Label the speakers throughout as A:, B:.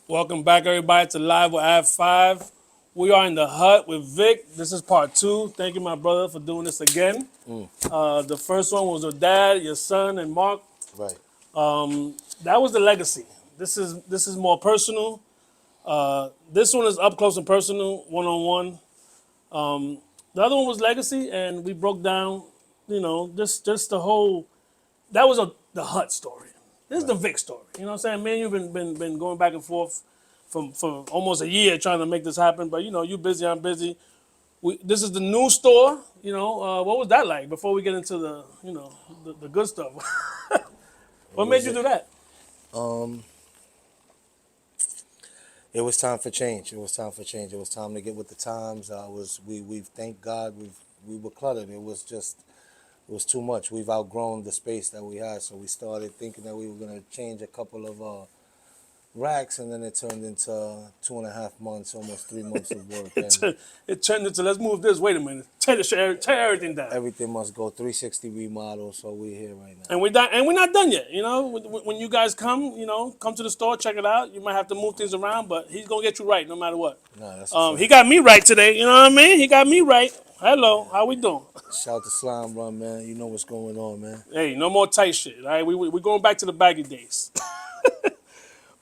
A: Welcome back, everybody, to Live with Av 5. We are in the HUT with Vic. This is part two. Thank you, my brother, for doing this again. The first one was with Dad, your son, and Mark.
B: Right.
A: That was the legacy. This is more personal. This one is up close and personal, one on one. The other one was legacy, and we broke down, just the whole. That was the HUT story. This is the
B: Right.
A: Vic story. You know what I'm saying? Me and you've been going back and forth for almost a year trying to make this happen. But you busy, I'm busy. This is the new store. What was that like before we get into the good stuff?
B: It
A: What made
B: was
A: you do that?
B: um it was time for change. It was time for change. It was time to get with the times. We thank God we were cluttered. It was too much. We've outgrown the space that we had, so we started thinking that we were gonna change a couple of racks, and then it turned into 2.5 months, almost 3 months of work,
A: It,
B: and
A: turned- it turned into let's move this. Wait a minute. Tear everything down.
B: everything must go 360 remodel. So we're here right now.
A: And we're not done yet. When you guys come, come to the store, check it out. You might have to move things around, but he's gonna get you right no matter what.
B: No, that's a fact.
A: He got me right today. You know what I mean? He got me right. Hello, how we doing?
B: Shout to Slime Run, man. You know what's going on, man.
A: Hey, no more tight shit. All right, we going back to the baggy days.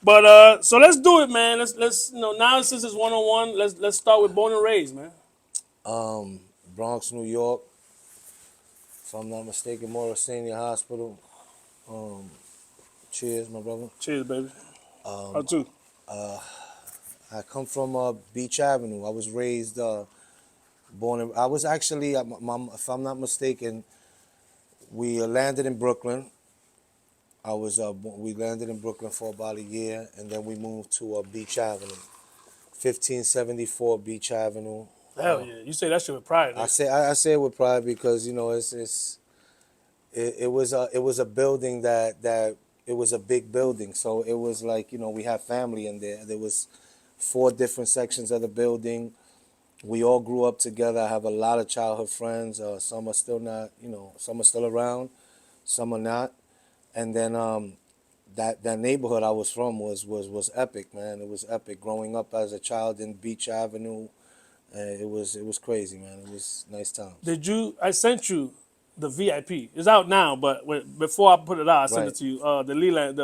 A: But so let's do it, man. Let's now since it's one on one, let's start with born and raised, man.
B: Um, Bronx, New York. If I'm not mistaken, Morris Senior Hospital. Um, cheers, my brother.
A: Cheers, baby. How too?
B: I come from Beach Avenue. I was raised, born. I was actually, if I'm not mistaken, we landed in Brooklyn. We landed in Brooklyn for about a year, and then we moved to Beach Avenue, 1574 Beach Avenue.
A: Hell yeah, you say that shit with pride.
B: I say it with pride because it was a building that it was a big building, so it was like we have family in there. There was 4 different sections of the building. We all grew up together. I have a lot of childhood friends. Some are still not, some are still around, some are not. And then that neighborhood I was from was epic, man. It was epic. Growing up as a child in Beach Avenue, it was crazy, man. It was nice times.
A: I sent you the VIP. It's out now, but before I put it out, I sent it
B: Right,
A: to you. The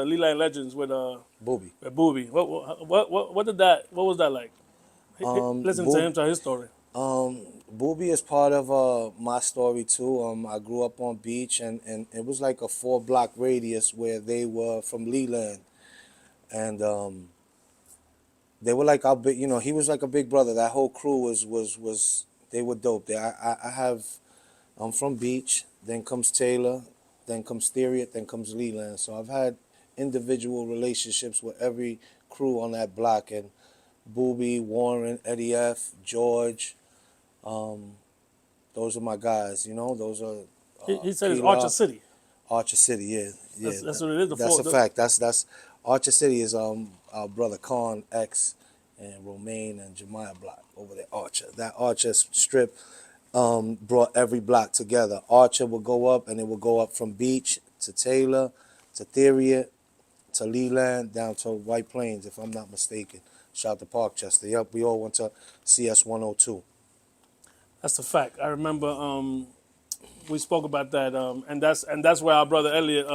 A: Leland Legends
B: Booby.
A: with Booby. What was that like? Listen to
B: Boob,
A: him tell his story.
B: Booby is part of my story too. I grew up on Beach, and it was like a 4 block radius where they were from Leland, and they were like our big. He was like a big brother. That whole crew was they were dope. I'm from Beach, then comes Taylor, then comes Theriot, then comes Leland. So I've had individual relationships with every crew on that block, and Booby, Warren, Eddie F, George. Um, those are my guys. Those are
A: He said it's Archer
B: Kila,
A: City.
B: Archer City. Yeah, yeah.
A: That's what it is.
B: That's a fact. That's Archer City is our brother Khan X and Romaine and Jemiah block over there. Archer. That Archer strip brought every block together. Archer would go up, and it would go up from Beach to Taylor to Theriot to Leland down to White Plains, if I'm not mistaken. Shout out to Parkchester. Yep, we all went to CS 102.
A: That's a fact. I remember we spoke about that, and that's where our brother Elliot,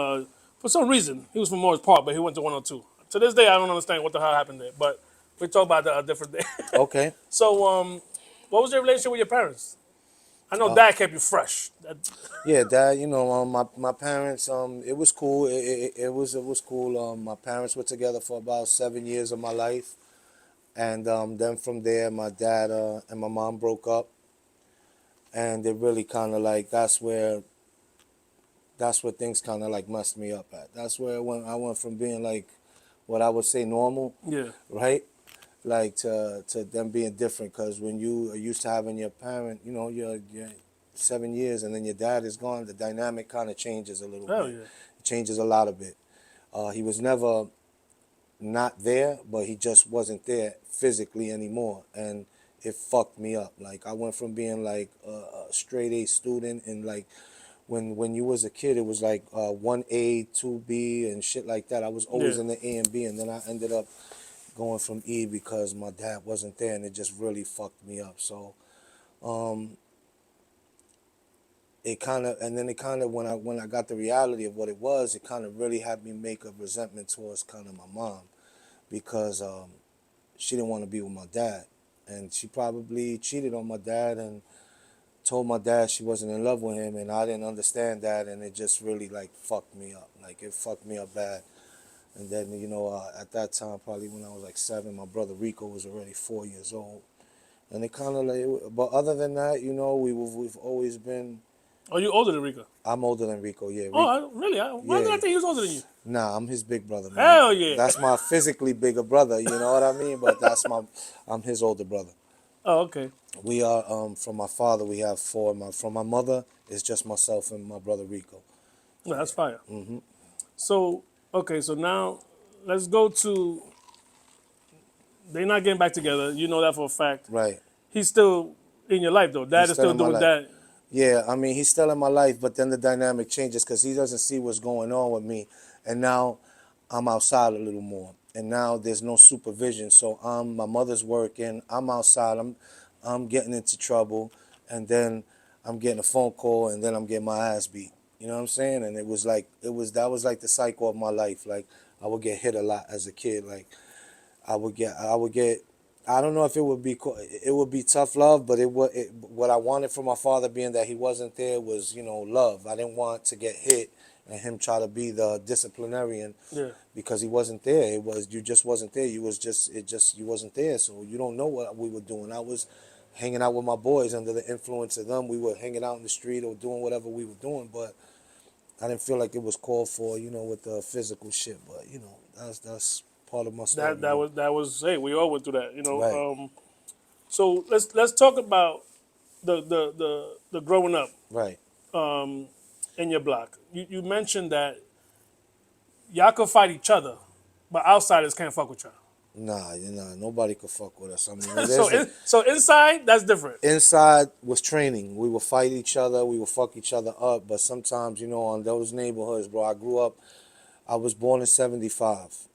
A: for some reason, he was from Morris Park, but he went to 102. To this day, I don't understand what the hell happened there, but we talk about that a different day.
B: Okay.
A: So, what was your relationship with your parents? I know Dad kept you fresh.
B: Yeah, Dad. My parents. It was cool. It was cool. My parents were together for about 7 years of my life, and then from there, my dad and my mom broke up, and it really kind of like that's where things kind of like messed me up at. That's where I went from being like what I would say normal,
A: Yeah,
B: right? Like to them being different, because when you are used to having your parent, your 7 years, and then your dad is gone, the dynamic kind of changes a little
A: hell
B: bit.
A: yeah.
B: It changes a lot of it. He was never not there, but he just wasn't there physically anymore, and it fucked me up. Like I went from being like a straight A student, and like when you was a kid, it was like 1A, 2B, and shit like that. I was always
A: Yeah.
B: in the A and B, and then I ended up going from E because my dad wasn't there, and it just really fucked me up. So it kind of, and then it kind of, when I got the reality of what it was, it kind of really had me make a resentment towards kind of my mom, because she didn't want to be with my dad, and she probably cheated on my dad and told my dad she wasn't in love with him, and I didn't understand that, and it just really like fucked me up. Like it fucked me up bad. And then at that time, probably when I was like 7, my brother Rico was already 4 years old, and it kind of like. But other than that, we've always been.
A: Are you older than Rico?
B: I'm older than Rico. Yeah,
A: Oh,
B: Rico.
A: really? Why did
B: Yeah.
A: I think he was older than you?
B: Nah, I'm his big brother, man.
A: Hell yeah.
B: That's my physically bigger brother. You know what I mean? But I'm his older brother.
A: Oh, okay.
B: We are from my father. We have 4. From my mother, it's just myself and my brother Rico.
A: No, that's fire. So, okay, so now let's go to. They're not getting back together. You know that for a fact.
B: Right.
A: He's still in your life, though. Dad
B: He's
A: is
B: still
A: still
B: in my
A: doing
B: life.
A: that.
B: Yeah, I mean, he's still in my life, but then the dynamic changes because he doesn't see what's going on with me, and now I'm outside a little more, and now there's no supervision. So my mother's working, I'm outside, I'm getting into trouble, and then I'm getting a phone call, and then I'm getting my ass beat. You know what I'm saying? And that was like the cycle of my life. Like I would get hit a lot as a kid. Like I would get. I don't know if it would be tough love, but what I wanted from my father, being that he wasn't there, was love. I didn't want to get hit and him try to be the disciplinarian,
A: Yeah.
B: because he wasn't there. You just wasn't there. You wasn't there, so you don't know what we were doing. I was hanging out with my boys under the influence of them. We were hanging out in the street or doing whatever we were doing, but I didn't feel like it was called for, with the physical shit. But that's part of my story.
A: That was. Hey, we all went through that.
B: Right,
A: So let's talk about the growing up
B: right.
A: in your block. You mentioned that y'all could fight each other, but outsiders can't fuck with y'all.
B: Nah, nobody could fuck with us. I mean,
A: So inside, that's different.
B: inside was training. We would fight each other. We would fuck each other up. But sometimes, on those neighborhoods, bro, I was born in 75.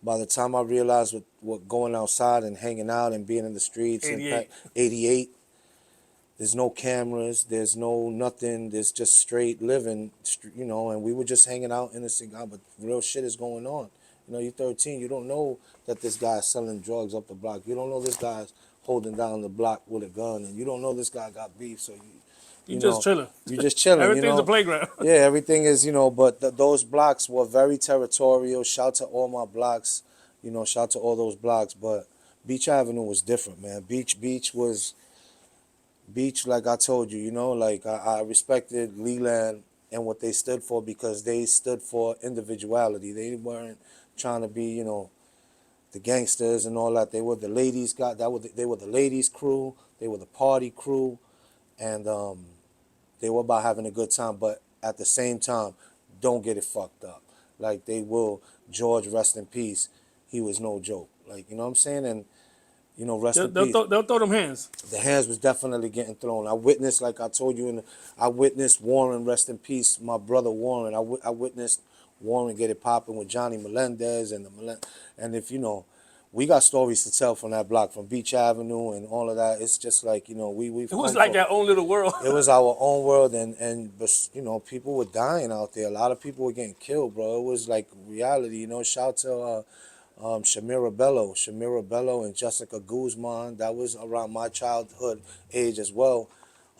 B: By the time I realized what going outside and hanging out and being in the streets, and
A: 88.
B: 88, there's no cameras, there's no nothing, there's just straight living, and we were just hanging out in a cigar, but real shit is going on. You're 13, you don't know that this guy's selling drugs up the block. You don't know this guy's holding down the block with a gun, and you don't know this guy got beef, so
A: You just chilling.
B: you just chilling,
A: Everything's a playground.
B: Yeah, everything is, but those blocks were very territorial. Shout to all my blocks, shout to all those blocks, but Beach Avenue was different, man. Beach, like I told you, like I respected Leland and what they stood for, because they stood for individuality. They weren't trying to be, the gangsters and all that. They were the ladies they were the ladies crew. They were the party crew, and they were about having a good time. But at the same time, don't get it fucked up. Like they will. George, rest in peace. He was no joke. Like, you know what I'm saying? And rest in peace.
A: They'll throw them hands.
B: The hands was definitely getting thrown. I witnessed, like I told you, I witnessed Warren, rest in peace, my brother Warren. I witnessed Warren get it popping with Johnny Melendez and if we got stories to tell from that block, from Beach Avenue and all of that. It's just like we've.
A: It was like our own little world.
B: It was our own world, but people were dying out there. A lot of people were getting killed, bro. It was like reality. Shout to. Shamira Bello and Jessica Guzman. That was around my childhood age as well.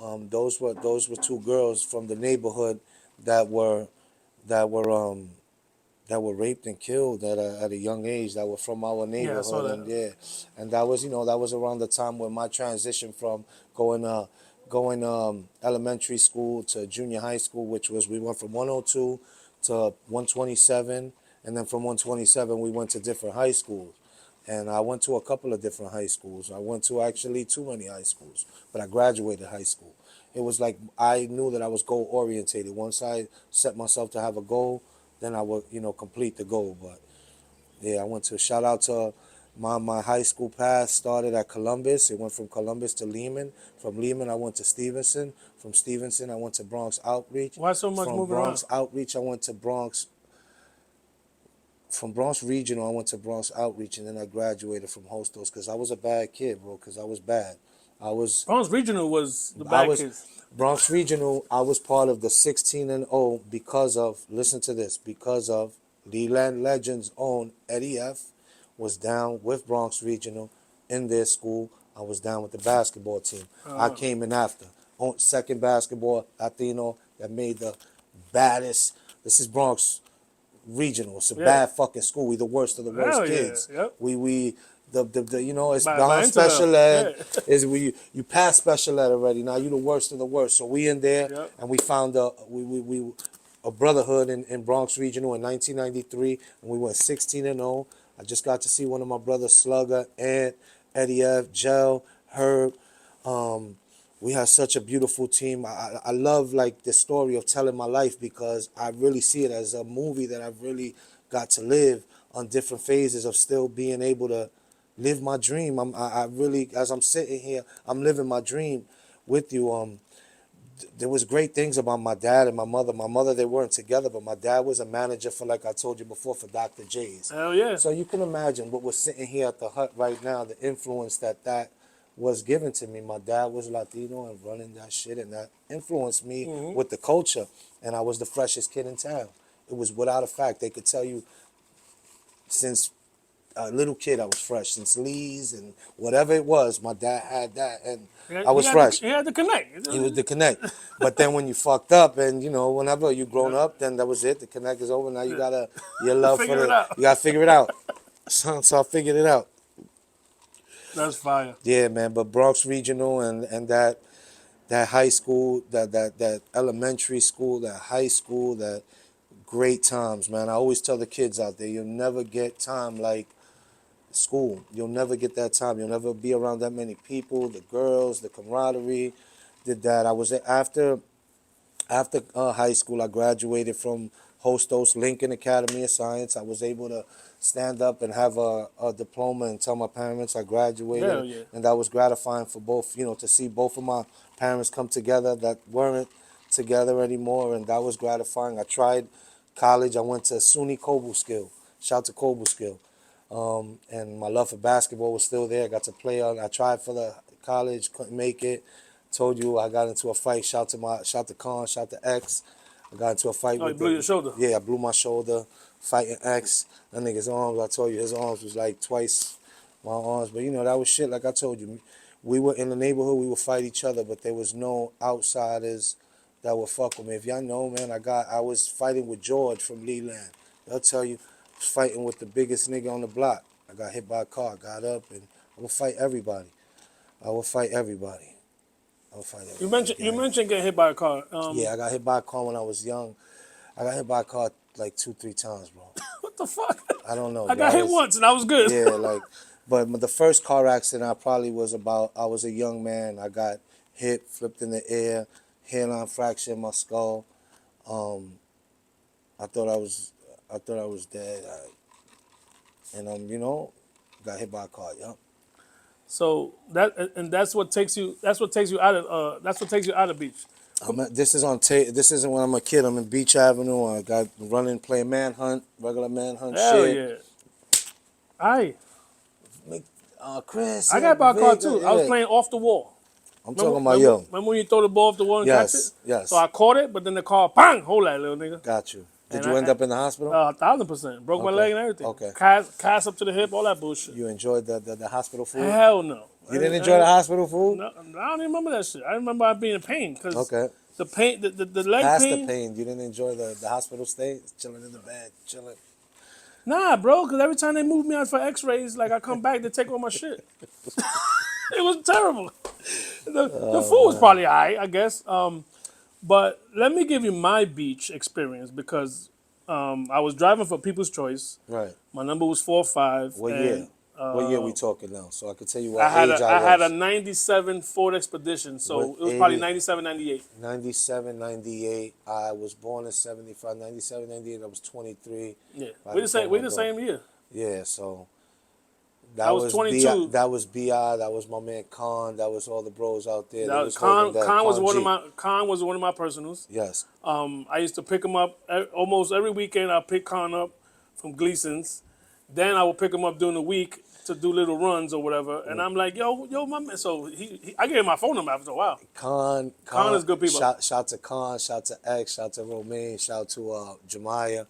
B: Those were 2 girls from the neighborhood that were that were that were raped and killed at a young age. That were from our
A: Yeah, I saw
B: neighborhood,
A: that.
B: and that was that was around the time when my transition from going elementary school to junior high school, which was we went from 102 to 127, and then from 127 we went to different high schools. And I went to a couple of different high schools. I went to actually too many high schools, but I graduated high school. It was like I knew that I was goal orientated. Once I set myself to have a goal, then I would, complete the goal. But yeah, I went to shout out to my high school path started at Columbus. It went from Columbus to Lehman. From Lehman, I went to Stevenson. From Stevenson, I went to Bronx Outreach.
A: Why so much
B: From
A: moving
B: Bronx
A: around?
B: Outreach, I went to Bronx. from Bronx Regional, I went to Bronx Outreach, and then I graduated from Hostos because I was a bad kid, bro. Because I was bad. I was
A: Bronx Regional was the
B: I
A: bad
B: was
A: kids.
B: Bronx Regional. I was part of the 16-0 because of, listen to this, because of Leland Legends' own Eddie F was down with Bronx Regional in their school. I was down with the basketball team. I came in after. Second basketball Latino that made the baddest. This is Bronx Regional. It's a
A: Yeah.
B: bad fucking school. We the worst of the worst
A: Hell yeah.
B: kids.
A: Yep.
B: We the you know, it's
A: By
B: beyond
A: Interval.
B: special ed.
A: Yeah.
B: Is we you passed special ed already. Now you the worst of the worst. So we in there,
A: Yep.
B: and we found a brotherhood in Bronx Regional in 1993, and we went 16-0. I just got to see one of my brothers, Slugger, Ant, Eddie F, Gel, Herb. We had such a beautiful team. I love like the story of telling my life because I really see it as a movie that I've really got to live on different phases of still being able to live my dream. I really, as I'm sitting here, I'm living my dream with you. There was great things about my dad and my mother. My mother, they weren't together, but my dad was a manager for, like I told you before, for Dr. J's.
A: Hell yeah.
B: So you can imagine what we're sitting here at the hut right now, the influence that was given to me. My dad was Latino and running that shit, and that influenced me with the culture. And I was the freshest kid in town. It was without a fact. They could tell you since a little kid I was fresh. Since Lee's and whatever it was, my dad had that, and I was fresh.
A: He had to connect.
B: It was the connect. But then when you fucked up and, you know, whenever you grown up, then that was it. The connect is over. Now you gotta, your love for
A: Figure it
B: the,
A: out.
B: you gotta figure it out. So I figured it out.
A: That's fire.
B: Yeah, man. But Bronx Regional and that high school, that elementary school, that high school, that great times, man. I always tell the kids out there, you'll never get time like school. You'll never get that time. You'll never be around that many people, the girls, the camaraderie. Did that. I was after high school. I graduated from Hostos Lincoln Academy of Science. I was able to stand up and have a diploma and tell my parents I graduated,
A: Hell yeah.
B: and that was gratifying for both. You know, to see both of my parents come together that weren't together anymore, and that was gratifying. I tried college. I went to SUNY Cobleskill. Shout to Cobleskill. And my love for basketball was still there. I got to play on. I tried for the college, couldn't make it. Told you I got into a fight. Shout to Con, shout to X. I got into a fight
A: Oh, you
B: with
A: blew your shoulder.
B: Yeah, I blew my shoulder fighting X. That nigga's arms, I told you, his arms was like twice my arms. But you know, that was shit. Like I told you, we were in the neighborhood. We would fight each other, but there was no outsiders that would fuck with me. If y'all know, man, I was fighting with George from Leland. They'll tell you, I was fighting with the biggest nigga on the block. I got hit by a car, got up, and I would fight everybody. I would fight everybody. I would fight everybody.
A: You mentioned getting hit by a car.
B: Yeah, I got hit by a car when I was young. I got hit by a car like 2-3 times, bro.
A: What the fuck?
B: I don't know.
A: I got hit once and I was good.
B: Yeah, like, but the first car accident I probably was about. I was a young man. I got hit, flipped in the air, hairline fracture in my skull. I thought I was dead. And you know, got hit by a car. Yup.
A: So that's what takes you out of beach.
B: This is on tape. This isn't when I'm a kid. I'm in Beach Avenue. I got running, playing manhunt, regular manhunt
A: Hell
B: shit.
A: yeah. Aye.
B: Chris.
A: I got hit by a car
B: Vic,
A: too.
B: yeah.
A: I was playing off the wall.
B: I'm talking about yo.
A: Remember when you throw the ball off the wall and
B: Yes,
A: catch it?
B: yes.
A: So I caught it, but then the car, bang, hold that little nigga.
B: Got you. Did
A: And
B: you end up in the hospital?
A: 1,000%. Broke my
B: Okay.
A: leg and everything.
B: Okay.
A: Cast up to the hip, all that bullshit.
B: You enjoyed the hospital food?
A: Hell no.
B: You didn't enjoy the hospital food?
A: No, I don't even remember that shit. I remember I being in pain because
B: Okay.
A: the pain, the leg
B: Past
A: pain.
B: the pain, you didn't enjoy the hospital stay? Chilling in the bed, chilling.
A: Nah, bro, because every time they move me out for X-rays, like I come back, they take all my shit. It was terrible. The food was probably alright, I guess. But let me give you my beach experience because I was driving for People's Choice.
B: Right.
A: My number was 4-5.
B: What year? What year we talking now? So I can tell you what
A: I had
B: age
A: I
B: was.
A: had a 97 Ford Expedition, so
B: What
A: it was probably
B: 80?
A: 97, 98.
B: 97, 98. I was born in 75. 97, 98. I was 23.
A: Yeah,
B: Right
A: we the same.
B: before
A: We
B: my
A: the
B: birth.
A: same year.
B: Yeah, so
A: I was 22.
B: That was Bi. That was my man Khan. That was all the bros out there.
A: That
B: They
A: was
B: holding that.
A: Khan was one
B: G.
A: of my Khan was one of my personals.
B: Yes.
A: I used to pick him up almost every weekend. I pick Khan up from Gleason's. Then I would pick him up during the week to do little runs or whatever. And I'm like, yo, my man. So I gave him my phone number after a while. Khan is good people.
B: Shout to Khan, shout to X, shout to Romaine, shout to Jemiah.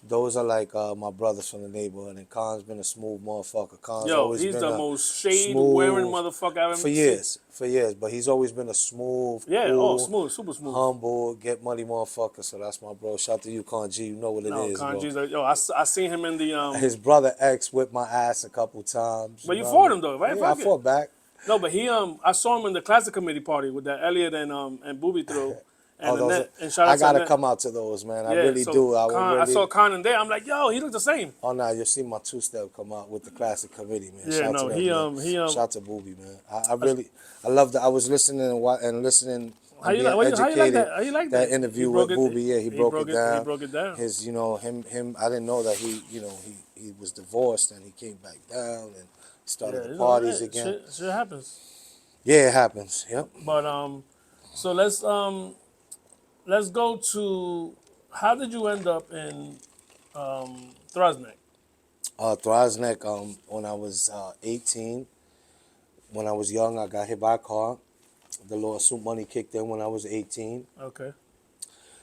B: Those are like my brothers from the neighborhood, and Khan's been a smooth motherfucker. Khan's
A: Yo,
B: always
A: he's
B: been
A: the
B: a
A: most shade-wearing motherfucker I've ever seen.
B: For years. But he's always been a smooth,
A: Yeah,
B: cool,
A: smooth, super smooth.
B: humble, get money motherfucker. So that's my bro. Shout to you, Khan G. You know what it is,
A: Khan
B: bro.
A: G's like, yo, I seen him in the
B: His brother X whipped my ass a couple times.
A: But you
B: know
A: fought
B: what I
A: him
B: mean?
A: though, right?
B: Yeah, I fought back.
A: No, but I saw him in the classic committee party with that Elliot and Booby throw and Annette. And shout out
B: I
A: to
B: gotta
A: Annette.
B: come out to those, man. I
A: Yeah,
B: really
A: so
B: do.
A: I saw Khan in there. I'm like, yo, he looked the same.
B: Oh no, you'll see my two-step come out with the classic committee, man.
A: Yeah,
B: Shout
A: no,
B: to them, man. Shout to Booby, man. I love that. I was listening and listening.
A: How you like that? How you like that?
B: Interview with Booby? Yeah, he broke it down.
A: He broke it down.
B: His, him. I didn't know that he was divorced and he came back down and started the parties again.
A: Shit happens.
B: Yeah, it happens. Yep.
A: But so let's go to how did you end up in Throsneck?
B: Throsneck. When I was 18, when I was young, I got hit by a car. The lawsuit money kicked in when I was 18.
A: Okay.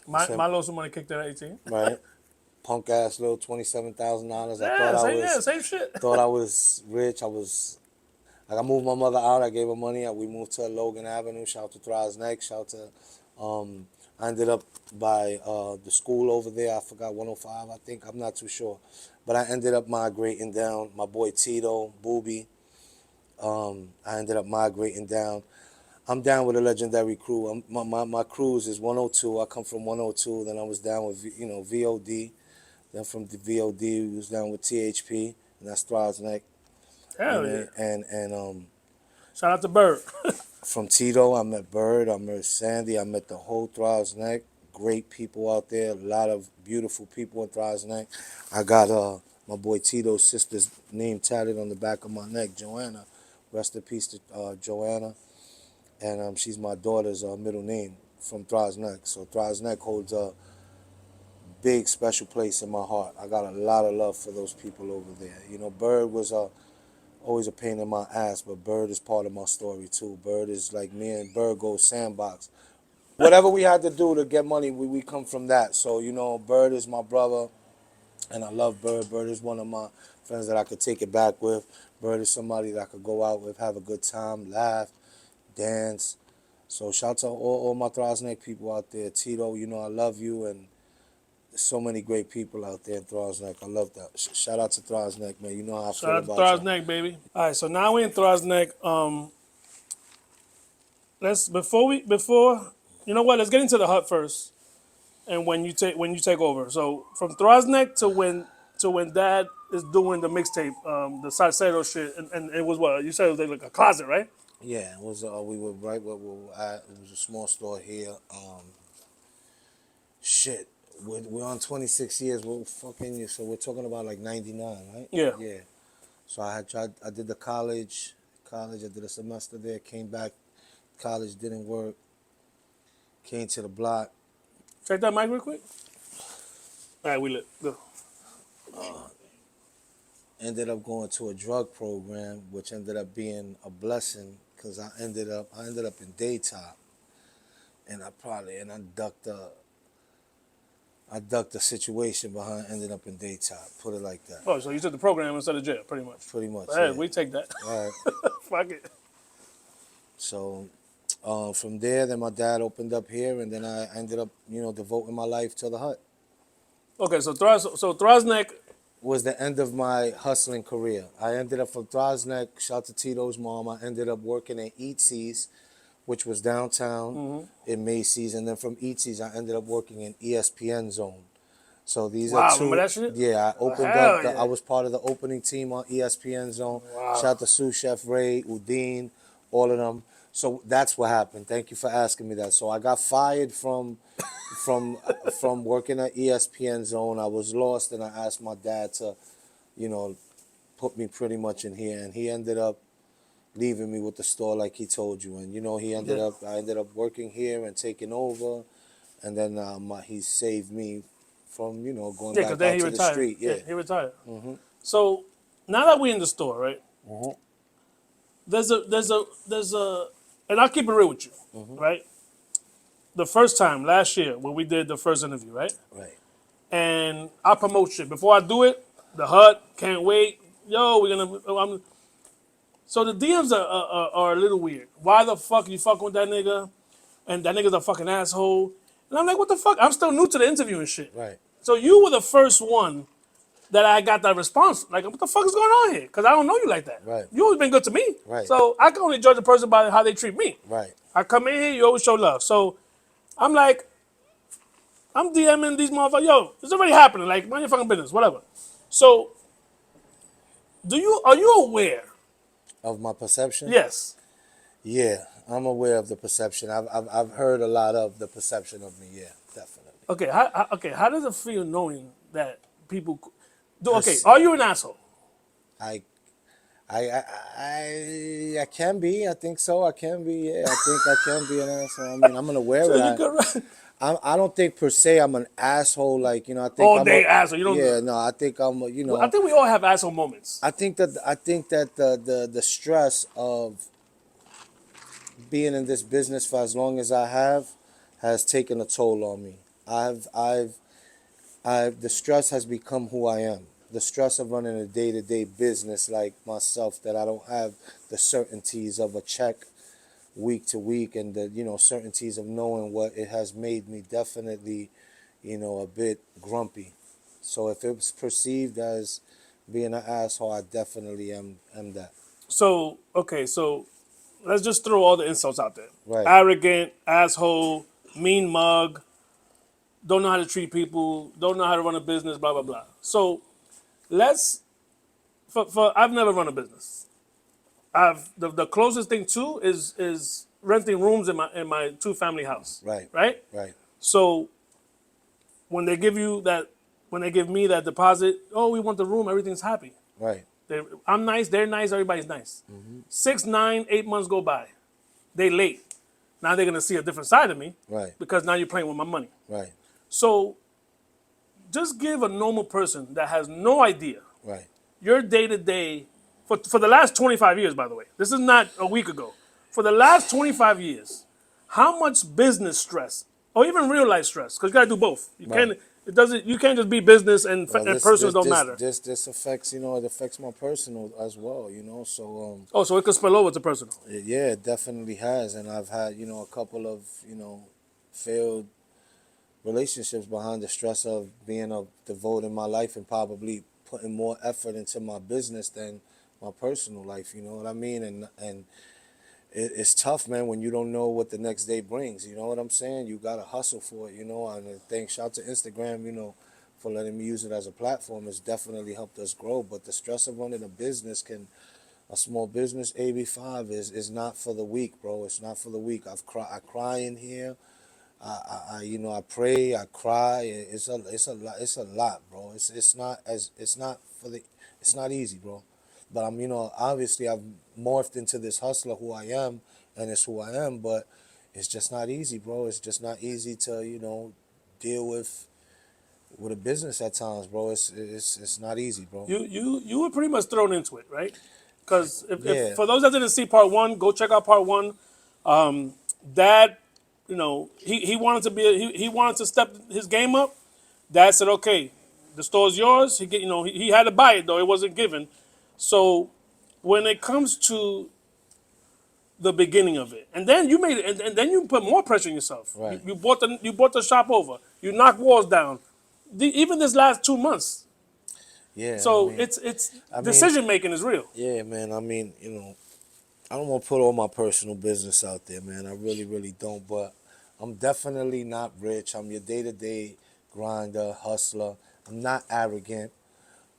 A: My lawsuit money kicked in at 18.
B: Right. Punk ass little $27,000.
A: Same shit.
B: Thought I was rich. I moved my mother out. I gave her money. We moved to Logan Avenue. Shout to Throsneck. Shout to I ended up by the school over there. I forgot 105. I think I'm not too sure, but I ended up migrating down. My boy Tito, Booby. I ended up migrating down. I'm down with a legendary crew. My cruise is 102. I come from 102. Then I was down with VOD. Then from the VOD, we was down with THP, and that's Throsneck.
A: Hell yeah.
B: And
A: shout out to Bird.
B: from Tito, I met Bird. I met Sandy. I met the whole Throsneck. Great people out there. A lot of beautiful people in Throsneck. I got my boy Tito's sister's name tatted on the back of my neck, Joanna. Rest in peace to Joanna. And she's my daughter's middle name from Throsneck. So Throsneck holds a big special place in my heart. I got a lot of love for those people over there. Bird was always a pain in my ass, but Bird is part of my story too. Bird is like me and Bird go sandbox. Whatever we had to do to get money, we come from that. So, Bird is my brother, and I love Bird. Bird is one of my friends that I could take it back with. Bird is somebody that I could go out with, have a good time, laugh, dance. So shout to all my Throsneck people out there. Tito, I love you, and there's so many great people out there in Throsneck. I love that. Shout out to Throsneck, man. You know how I feel about
A: Shout out to Throsneck, baby. All right, so now we're in Throsneck. Let's get into the HUT first, and when you take over. So from Throsneck to when Dad is doing the mixtape, the Salcedo shit, and it was what you said it was like a closet, right?
B: Yeah, it was. We were right where we were at. It was a small store here. Shit, we're on 26 years. So we're talking about like 99, right?
A: Yeah.
B: Yeah. So I did the college. I did a semester there. Came back. College didn't work. Came to the block.
A: Check that mic real quick. All right, we lit. Go.
B: Ended up going to a drug program, which ended up being a blessing because I ended up in daytop, and I ducked the situation behind. Ended up in daytop. Put it like that.
A: Oh, so you took the program instead of jail, pretty much.
B: Pretty much.
A: Hey,
B: Yeah.
A: we take that.
B: All right.
A: Fuck it.
B: So from there, then my dad opened up here, and then I ended up, devoting my life to the HUT.
A: Okay, so Throsneck.
B: Was the end of my hustling career. I ended up from Throsneck, shout to Tito's mom. I ended up working at Eatsy's, which was downtown in Macy's, and then from Eatsy's, I ended up working in ESPN Zone. So these are two.
A: Remember that shit?
B: Yeah, I opened
A: Hell
B: up.
A: yeah.
B: I was part of the opening team on ESPN Zone.
A: Wow.
B: Shout out to Sous Chef Ray, Udine, all of them. So that's what happened. Thank you for asking me that. So I got fired from working at ESPN Zone. I was lost, and I asked my dad to, put me pretty much in here, and he ended up leaving me with the store like he told you. And I ended up working here and taking over, and then he saved me from going
A: Yeah, because
B: back
A: then
B: out
A: he
B: to the
A: retired.
B: street.
A: Yeah,
B: Yeah.
A: he retired. So now that we're in the store, right? There's a, and I'll keep it real with you, right? The first time last year when we did the first interview, right?
B: Right.
A: And I promote shit before I do it. The HUT can't wait. Yo, we're gonna. So the DMs are a little weird. Why the fuck you fucking with that nigga? And that nigga's a fucking asshole. And I'm like, what the fuck? I'm still new to the interview and shit.
B: Right.
A: So you were the first one that I got that response. Like, what the fuck is going on here? Because I don't know you like that.
B: Right.
A: You always been good to me.
B: Right.
A: So I can only judge a person by how they treat me.
B: Right.
A: I come in here, you always show love. So I'm like, I'm DMing these motherfuckers. Yo, it's already happening. Like, mind your fucking business, whatever. So, are you aware?
B: Of my perception.
A: Yes.
B: Yeah, I'm aware of the perception. I've heard a lot of the perception of me. Yeah, definitely.
A: Okay. How does it feel knowing that people do? Okay.
B: Pers-
A: Are you an asshole?
B: I I can be. I think so. I can be. Yeah, I think I can be an asshole. I mean, I'm aware
A: So
B: of
A: you
B: that.
A: could
B: I don't think per se I'm an asshole. Like I think
A: all
B: I'm
A: day asshole. You don't.
B: Yeah, no, I think I'm.
A: I think we all have asshole moments.
B: I think that the stress of being in this business for as long as I have has taken a toll on me. The stress has become who I am. The stress of running a day-to-day business like myself, that I don't have the certainties of a check week to week, and the certainties of knowing what it has made me definitely a bit grumpy. So if it's perceived as being an asshole, I definitely am that.
A: So okay. So let's just throw all the insults out there.
B: Right.
A: Arrogant, asshole, mean mug, don't know how to treat people, don't know how to run a business, blah blah blah. So let's for I've never run a business. I've the closest thing to is renting rooms in my 2-family house.
B: Right.
A: Right?
B: Right.
A: So when they give me that deposit, oh, we want the room, everything's happy.
B: Right.
A: I'm nice, they're nice, everybody's nice. 6, 9, 8 months go by. They late. Now they're gonna see a different side of me.
B: Right.
A: Because now you're playing with my money.
B: Right.
A: So just give a normal person that has no idea
B: Right.
A: your day to day for the last 25 years, by the way. This is not a week ago. For the last 25 years, how much business stress or even real life stress? Because you gotta do both.
B: Right.
A: You can't just be business and
B: Well,
A: personal don't matter.
B: This affects it affects my personal as well. So
A: Oh, so it could spill over to personal.
B: yeah, it definitely has, and I've had a couple of failed relationships behind the stress of devoting my life and probably putting more effort into my business than my personal life. You know what I mean? And it's tough, man, when you don't know what the next day brings. You know what I'm saying? You gotta hustle for it. And thanks, shout to Instagram, for letting me use it as a platform. It's definitely helped us grow. But the stress of running a small business, AB5 is not for the weak, bro. It's not for the weak. I cry in here. I pray, I cry. It's a lot, bro. It's not easy, bro. But obviously I've morphed into this hustler who I am, and it's who I am. But it's just not easy, bro. It's just not easy to deal with a business at times, bro. It's not easy, bro.
A: You were pretty much thrown into it, right? Because
B: Yeah.
A: if for those that didn't see part one, go check out part one. Dad, he wanted to he wanted to step his game up. Dad said, okay, the store's yours. He had to buy it though; it wasn't given. So when it comes to the beginning of it, and then you made it, and then you put more pressure on yourself.
B: Right.
A: You bought the shop over. You knocked walls down. Even this last 2 months.
B: Yeah.
A: So
B: I mean,
A: it's decision making is real.
B: yeah, man. I mean, I don't want to put all my personal business out there, man. I really, really don't. But I'm definitely not rich. I'm your day-to-day grinder, hustler. I'm not arrogant.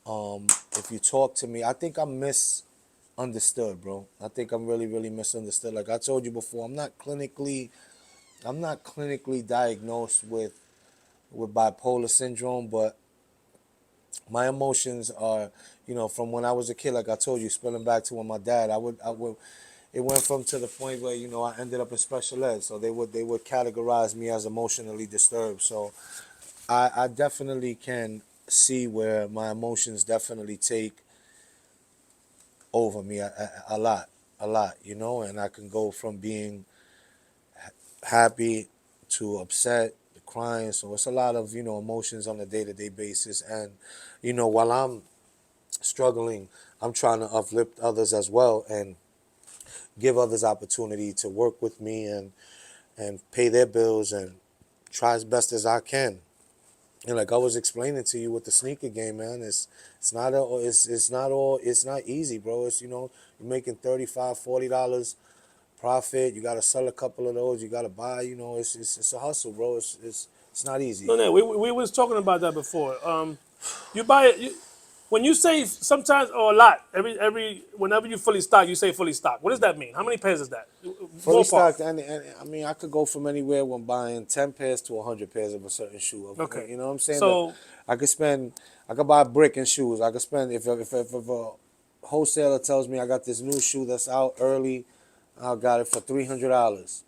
B: If you talk to me, I think I'm misunderstood, bro. I think I'm really, really misunderstood. Like I told you before, I'm not clinically diagnosed with bipolar syndrome, but my emotions are, from when I was a kid, like I told you, spilling back to when my dad, I would, it went from to the point where, I ended up in special ed. So they would categorize me as emotionally disturbed. So I definitely can see where my emotions definitely take over me a lot, a lot, you know, and I can go from being happy to upset to crying. So it's a lot of, you know, emotions on a day-to-day basis. And, you know, while I'm struggling, I'm trying to uplift others as well and give others opportunity to work with me and pay their bills and try as best as I can. And like I was explaining to you with the sneaker game, man, it's not easy, bro. It's, you know, you're making $35, $40 profit. You got to sell a couple of those. You got to buy. You know, it's a hustle, bro. It's not easy.
A: No, no, we was talking about that before. You buy it. When you say sometimes or a lot, whenever you fully stock, you say fully stock. What does that mean? How many pairs is that?
B: Fully
A: Ballpark.
B: stocked, and I mean, I could go from anywhere when buying 10 pairs to 100 pairs of a certain shoe.
A: Okay.
B: You know what I'm saying?
A: So
B: I could spend, I could buy a brick in shoes. I could spend if a wholesaler tells me I got this new shoe that's out early, I got it for $300.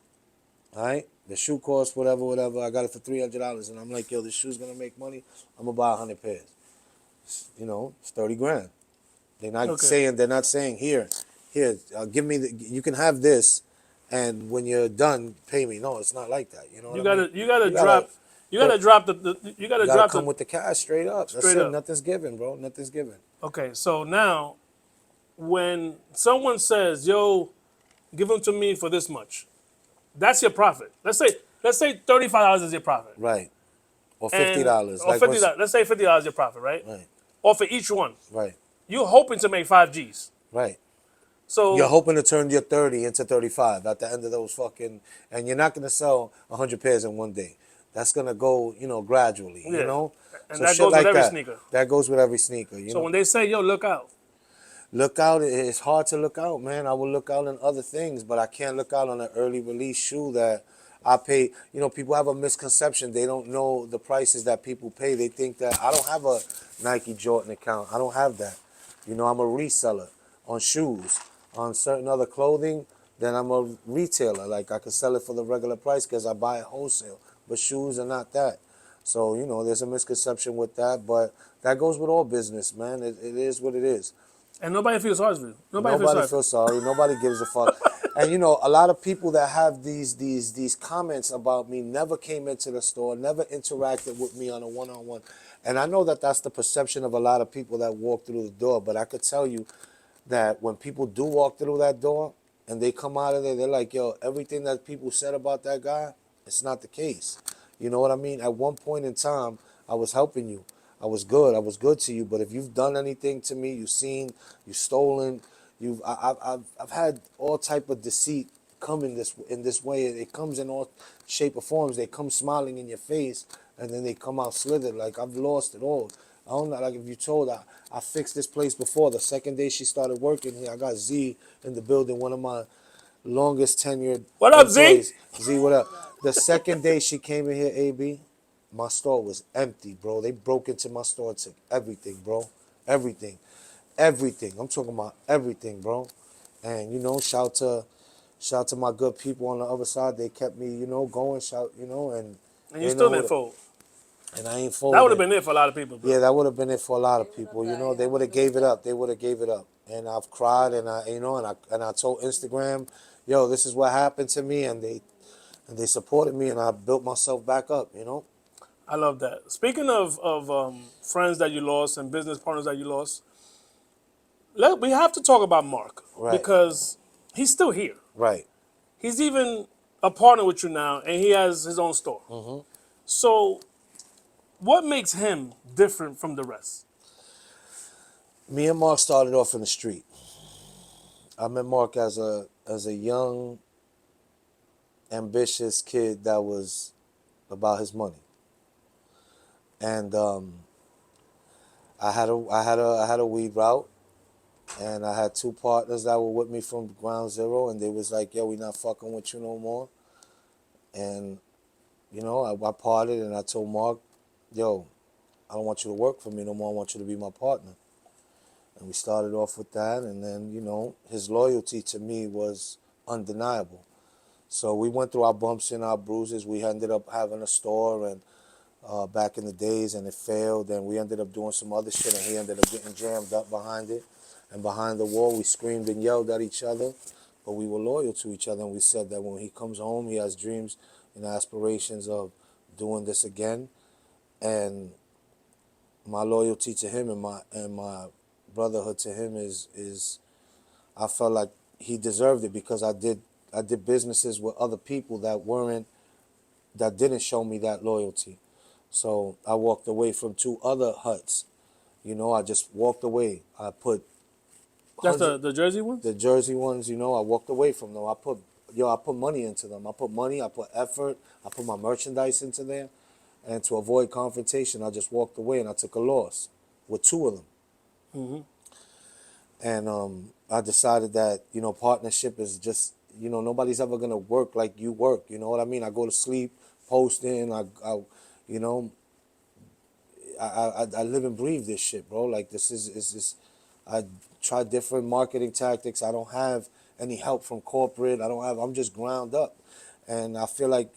B: All right, the shoe costs whatever, whatever. I got it for $300, and I'm like, yo, this shoe's gonna make money. I'm gonna buy 100 pairs. You know, it's 30 grand.
A: okay,
B: They're not saying here, give me you can have this, and when you're done, pay me. No, it's not like that. You know what
A: you
B: I mean?
A: gotta you gotta
B: You gotta
A: drop you gotta drop you
B: you
A: gotta
B: gotta
A: drop
B: come
A: the
B: with the cash straight up. That's
A: straight
B: it.
A: up.
B: Nothing's given, bro. Nothing's given.
A: Okay, so now when someone says, "Yo, give them to me for this much," that's your profit. Let's say $35 is your profit,
B: Right. Or fifty
A: and
B: dollars.
A: or
B: Like
A: fifty
B: what's
A: dollars. Let's say $50 your profit, right?
B: right,
A: Or for each one,
B: right,
A: you're hoping to make 5 Gs.
B: right. You're
A: So
B: hoping to turn your 30 into 35 at the end of those fucking, and you're not gonna sell 100 pairs in one day. That's gonna go, you know, gradually, you
A: yeah,
B: know.
A: and
B: So
A: that
B: shit
A: goes with
B: like
A: every
B: that.
A: sneaker.
B: That goes with every sneaker, you
A: So
B: know.
A: when they say, "Yo, look out,"
B: Look out. It's hard to look out, man. I will look out in other things, but I can't look out on an early release shoe that I pay. You know, people have a misconception. They don't know the prices that people pay. They think that I don't have a Nike Jordan account. I don't have that. You know, I'm a reseller on shoes. On certain other clothing, then I'm a retailer. Like I can sell it for the regular price because I buy it wholesale. But shoes are not that. So, you know, there's a misconception with that. But that goes with all business, man. It is what it is.
A: and nobody feels sorry for you. Nobody feels
B: Nobody
A: sorry for you.
B: feels sorry. Nobody gives a fuck. And you know, a lot of people that have these comments about me never came into the store, never interacted with me on a one-on-one. And I know that that's the perception of a lot of people that walk through the door. But I could tell you that when people do walk through that door and they come out of there, they're like, yo, everything that people said about that guy, it's not the case. You know what I mean? At one point in time, I was helping you. I was good. I was good to you. But if you've done anything to me, you've seen, you've stolen, I've had all type of deceit come in this way. It comes in all shape or forms. They come smiling in your face, and then they come out slithered. Like I've lost it all. I don't know. Like if you told I fixed this place before. The second day she started working here, I got Z in the building. One of my longest tenured
A: What up, Z?
B: employees. Z, what up? The second day she came in here, AB, my store was empty, bro. They broke into my store and took everything, bro. Everything. Everything. I'm talking about everything, bro. And you know, shout to my good people on the other side. They kept me, you know, going. Shout, you know, and
A: And you
B: they
A: still
B: know
A: didn't
B: what.
A: fold.
B: And I ain't
A: That would have
B: folded.
A: been it for a lot of people, bro.
B: Yeah, that would have been it for a lot of people. You know, they would have gave it up. They would have gave it up. And I've cried, and you know, and I told Instagram, yo, this is what happened to me, and they supported me, and I built myself back up. You know.
A: I love that. Speaking of friends that you lost and business partners that you lost, we have to talk about Mark
B: Right.
A: because he's still here.
B: Right.
A: He's even a partner with you now, and he has his own store. So, what makes him different from the rest?
B: Me and Mark started off in the street. I met Mark as a young, ambitious kid that was about his money, and I had a weed route, and I had two partners that were with me from ground zero, and they was like, "Yo, we not fucking with you no more." And you know, I parted, and I told Mark, "Yo, I don't want you to work for me no more. I want you to be my partner." And we started off with that, and then you know, his loyalty to me was undeniable. So we went through our bumps and our bruises. We ended up having a store, and back in the days, and it failed. And we ended up doing some other shit, and he ended up getting jammed up behind it. And behind the wall, we screamed and yelled at each other, but we were loyal to each other. And we said that when he comes home, he has dreams and aspirations of doing this again. And my loyalty to him and my brotherhood to him is I felt like he deserved it because I did businesses with other people that didn't show me that loyalty. So I walked away from two other huts. You know, I just walked away. I put
A: That's
B: hundred
A: the Jersey ones.
B: the Jersey ones. You know, I walked away from them. I put money into them. I put money. I put effort. I put my merchandise into there, and to avoid confrontation, I just walked away and I took a loss with two of them. And I decided that partnership is just nobody's ever gonna work like you work. You know what I mean? I go to sleep posting. You know, I live and breathe this shit, bro. Like is this. I try different marketing tactics. I don't have any help from corporate. I'm just ground up, and I feel like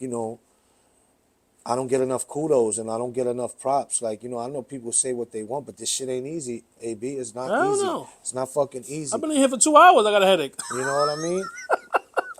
B: I don't get enough kudos and I don't get enough props. Like, I know people say what they want, but this shit ain't easy, AB. It's
A: I
B: not
A: don't
B: easy.
A: know.
B: It's not fucking easy.
A: I've been in here for 2 hours. I got a headache.
B: You know what I mean?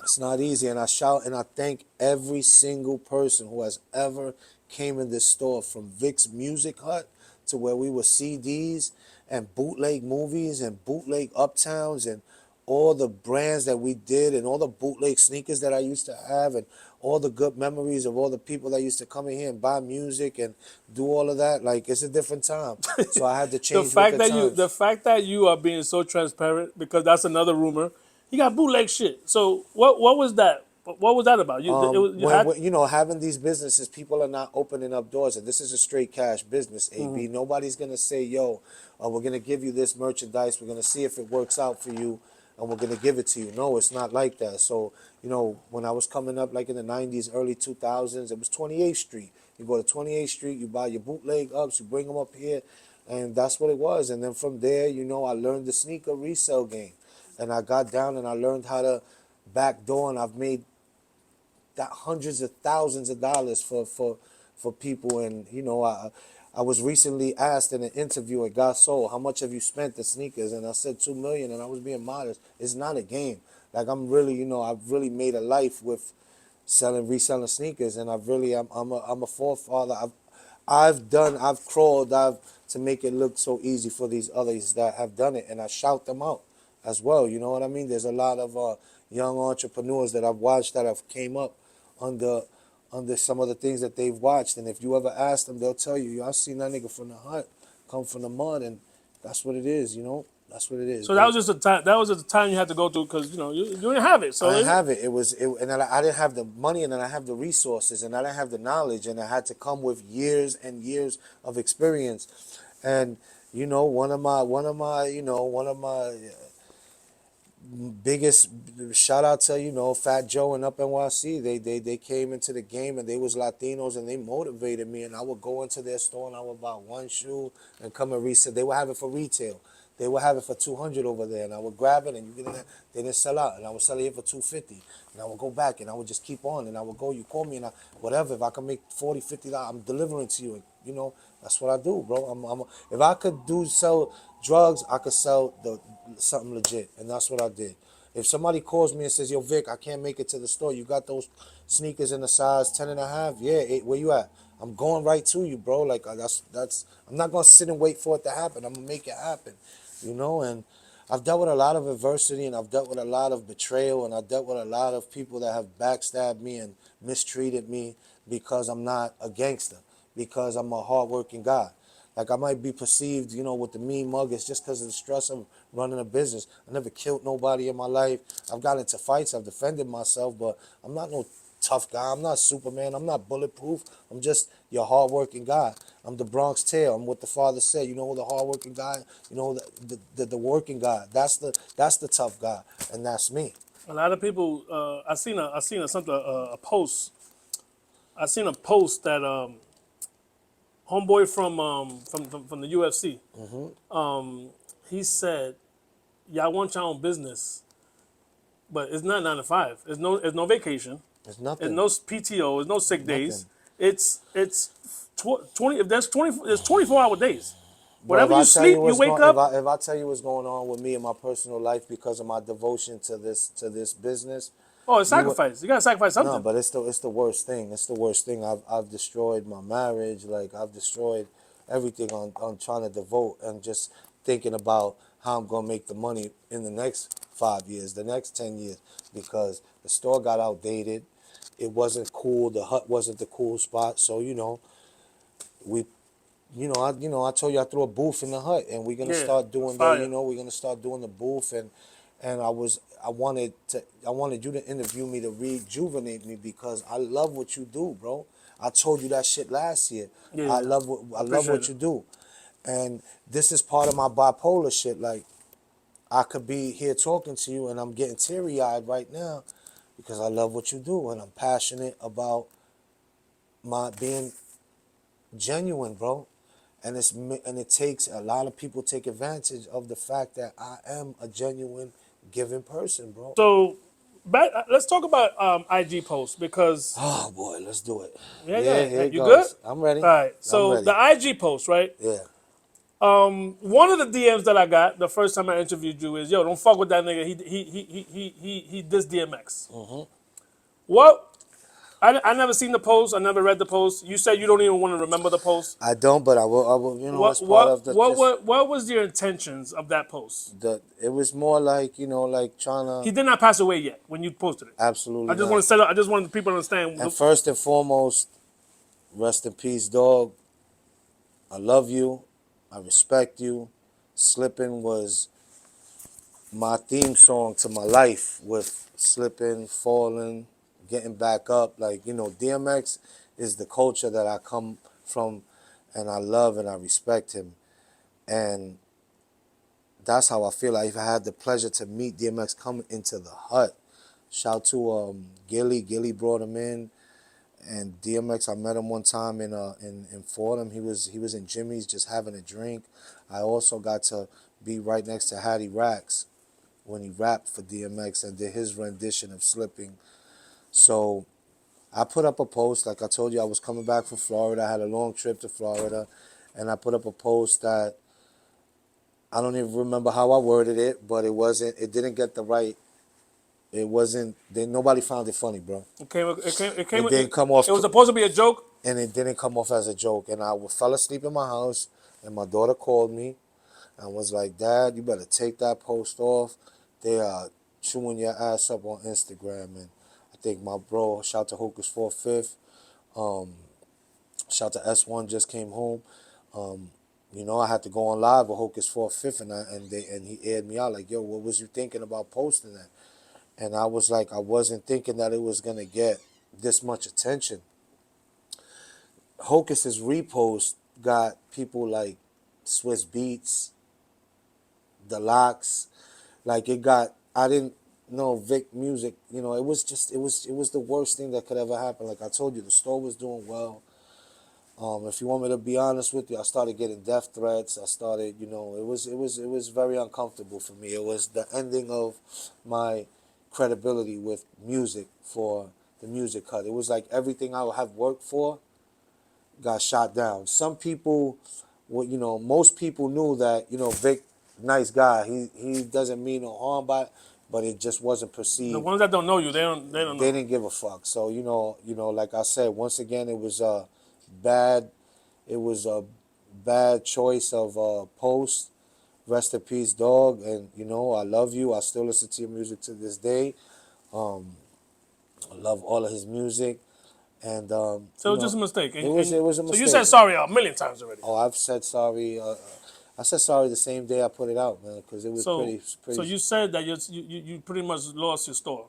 B: It's not easy. And I shout and I thank every single person who has ever came in this store, from Vic's Music Hut to where we were CDs and bootleg movies and bootleg Uptowns and all the brands that we did and all the bootleg sneakers that I used to have and all the good memories of all the people that used to come in here and buy music and do all of that. Like, it's a different time. So I had to
A: The
B: change with
A: fact
B: the
A: that
B: times.
A: the fact that you are being so transparent, because that's another rumor. He got bootleg shit. So what was that? What was that about? You had.
B: When having these businesses, people are not opening up doors, and this is a straight cash business. AB, nobody's gonna say, "Yo, we're gonna give you this merchandise. We're gonna see if it works out for you, and we're gonna give it to you." No, it's not like that. So, when I was coming up, like in the '90s, early 2000s, it was 28th Street. You go to 28th Street, you buy your bootleg ups, you bring them up here, and that's what it was. And then from there, I learned the sneaker resale game, and I got down and I learned how to backdoor, and I've made that hundreds of thousands of dollars for people. And I was recently asked in an interview at Got Soul, how much have you spent the sneakers? And I said 2 million, and I was being modest. It's not a game. Like, I'm really, I've really made a life with reselling sneakers, and I'm a forefather. I've crawled, to make it look so easy for these others that have done it, and I shout them out as well. You know what I mean? There's a lot of young entrepreneurs that I've watched that have came up under some of the things that they've watched, and if you ever ask them, they'll tell you, I seen that nigga from the hut come from the mud, and that's what it is. That's what it is.
A: So that was just a time. That was just a time you had to go through because you didn't have it. So
B: I didn't have it. And then I didn't have the money, and then I have the resources, and I didn't have the knowledge, and I had to come with years and years of experience. And one of my biggest shout out to Fat Joe and Up NYC. They came into the game, and they was Latinos, and they motivated me. And I would go into their store and I would buy one shoe and come and resell. They would have it for retail. They would have it for 200 over there, and I would grab it, and you get it. They didn't sell out, and I would sell it here for 250, and I would go back, and I would just keep on, and I would go. You call me, and whatever. If I can make 40, $50, I'm delivering to you, and that's what I do, bro. If I could sell drugs, I could sell something legit, and that's what I did. If somebody calls me and says, "Yo, Vic, I can't make it to the store. You got those sneakers in a size 10 and a half? Yeah, where you at? I'm going right to you, bro. Like, that's. I'm not gonna sit and wait for it to happen. I'm gonna make it happen, And I've dealt with a lot of adversity, and I've dealt with a lot of betrayal, and I've dealt with a lot of people that have backstabbed me and mistreated me because I'm not a gangster, because I'm a hardworking guy. Like, I might be perceived, with the mean muggers just because of the stress of running a business. I never killed nobody in my life. I've got into fights. I've defended myself, but I'm not no tough guy. I'm not Superman. I'm not bulletproof. I'm just your hardworking guy. I'm the Bronx Tail. I'm what the father said. The hardworking guy. The working guy. That's the tough guy, and that's me.
A: a lot of people. I seen a post. I seen a post that homeboy from the UFC. He said, "Y'all want your own business, but it's not 9 to 5. There's no vacation.
B: It's
A: There's
B: nothing.
A: no PTO. There's no sick days.
B: Nothing.
A: it's 20. If there's 24-hour days.
B: Bro, if
A: Whatever
B: I
A: you
B: tell you
A: sleep, you
B: what's
A: wake
B: going,
A: up.
B: if I tell you what's going on with me in my personal life because of my devotion to this business,
A: Oh, it's
B: you would
A: sacrifice. You gotta sacrifice
B: no,
A: something.
B: but it's the worst thing. It's the worst thing. I've destroyed my marriage. Like I've destroyed everything on trying to devote and just thinking about how I'm gonna make the money in the next 5 years, the next 10 years, because the store got outdated. It wasn't cool. The hut wasn't the cool spot. So we I told you I threw a booth in the hut, and we're gonna
A: Yeah,
B: start doing
A: fire.
B: we're gonna start doing the booth, and I wanted you to interview me to rejuvenate me because I love what you do, bro. I told you that shit last year.
A: Yeah,
B: I love
A: appreciate
B: what
A: it.
B: you do, and this is part of my bipolar shit. Like I could be here talking to you, and I'm getting teary eyed right now because I love what you do, and I'm passionate about my being genuine, bro. And it takes a lot of people take advantage of the fact that I am a genuine giving person, bro.
A: So, let's talk about IG posts because
B: Oh boy, let's do it. Yeah,
A: yeah.
B: here it
A: You good?
B: goes. I'm
A: All
B: ready.
A: right.
B: I'm
A: So the
B: ready.
A: IG post, right?
B: Yeah.
A: One of the DMs that I got the first time I interviewed you is, "Yo, don't fuck with that nigga. He dissed DMX." What? I never seen the post. I never read the post. You said you don't even want to remember the post.
B: I don't, but I will. It's part of the just
A: What was your intentions of that post?
B: the. It was more like like trying
A: He
B: to.
A: did not pass away yet when you posted it. I
B: Absolutely
A: just want
B: not.
A: to set up. I just want the people to understand.
B: And first and foremost, rest in peace, dog. I love you. I respect you. Slipping was my theme song to my life, with slipping, falling, getting back up. Like, DMX is the culture that I come from, and I love and I respect him. And that's how I feel. Like if I had the pleasure to meet DMX come into the hut. Shout to Gilly. Gilly brought him in. And DMX, I met him one time in Fordham. He was in Jimmy's just having a drink. I also got to be right next to Hattie Racks when he rapped for DMX and did his rendition of Slipping. So I put up a post, like I told you, I was coming back from Florida. I had a long trip to Florida, and I put up a post that I don't even remember how I worded it, but it didn't get the right, it wasn't, nobody found it funny, bro.
A: It came.
B: It didn't come off,
A: It was supposed to be a joke.
B: and it didn't come off as a joke. And I fell asleep in my house, and my daughter called me and was like, "Dad, you better take that post off. They are chewing your ass up on Instagram." And I think my bro, shout to Hocus 4/5, shout to S1 just came home. I had to go on live with Hocus 4/5, and he aired me out like, "Yo, what was you thinking about posting that?" And I was like, I wasn't thinking that it was gonna get this much attention. Hocus's repost got people like Swiss Beats, The Locks, like it got. I didn't know Vic music. It was the worst thing that could ever happen. Like I told you, the store was doing well. If you want me to be honest with you, I started getting death threats. I started, it was very uncomfortable for me. It was the ending of my credibility with music for the music cut. It was like everything I would have worked for got shot down. Some people, most people knew that, Vic, nice guy. He doesn't mean no harm by it, but it just wasn't
A: The
B: perceived.
A: ones that don't know you, they don't
B: They
A: know.
B: didn't give a fuck. So like I said, once again, bad. It was a bad choice of post. Rest in peace, dog. And I love you. I still listen to your music to this day. I love all of his music. And
A: So it was just a mistake.
B: it was a
A: So you
B: mistake.
A: said sorry a million times already.
B: Oh, I've said sorry. I said sorry the same day I put it out, man, because it was
A: So
B: pretty.
A: you said that you pretty much lost your store,